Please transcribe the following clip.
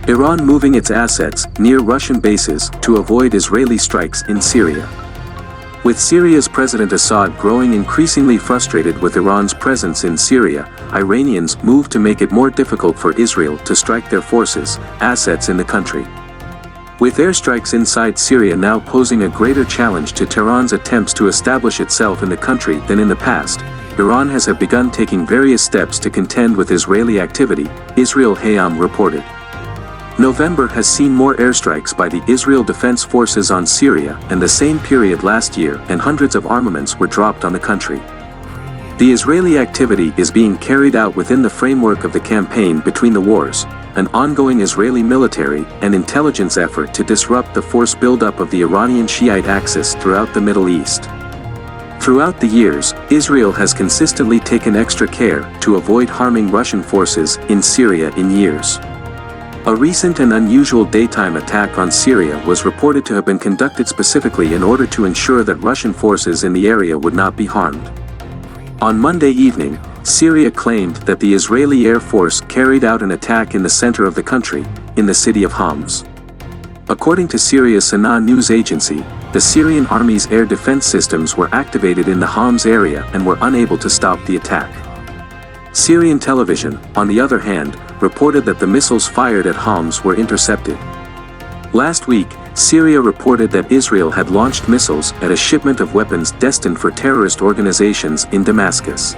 Iran moving its assets near Russian bases to avoid Israeli strikes in Syria. With Syria's President Assad growing increasingly frustrated with Iran's presence in Syria, Iranians moved to make it more difficult for Israel to strike their forces, assets in the country. With airstrikes inside Syria now posing a greater challenge to Tehran's attempts to establish itself in the country than in the past, Iran has begun taking various steps to contend with Israeli activity, Israel Hayam reported. November has seen more airstrikes by the Israel Defense Forces on Syria and the same period last year, and hundreds of armaments were dropped on the country. The Israeli activity is being carried out within the framework of the campaign between the wars, an ongoing Israeli military and intelligence effort to disrupt the force buildup of the Iranian Shiite axis throughout the Middle East. Throughout the years, Israel has consistently taken extra care to avoid harming Russian forces in Syria in years. A recent and unusual daytime attack on Syria was reported to have been conducted specifically in order to ensure that Russian forces in the area would not be harmed. On Monday evening, Syria claimed that the Israeli Air Force carried out an attack in the center of the country, in the city of Homs. According to Syria's Sanaa news agency, the Syrian army's air defense systems were activated in the Homs area and were unable to stop the attack. Syrian television, on the other hand, reported that the missiles fired at Homs were intercepted. Last week, Syria reported that Israel had launched missiles at a shipment of weapons destined for terrorist organizations in Damascus.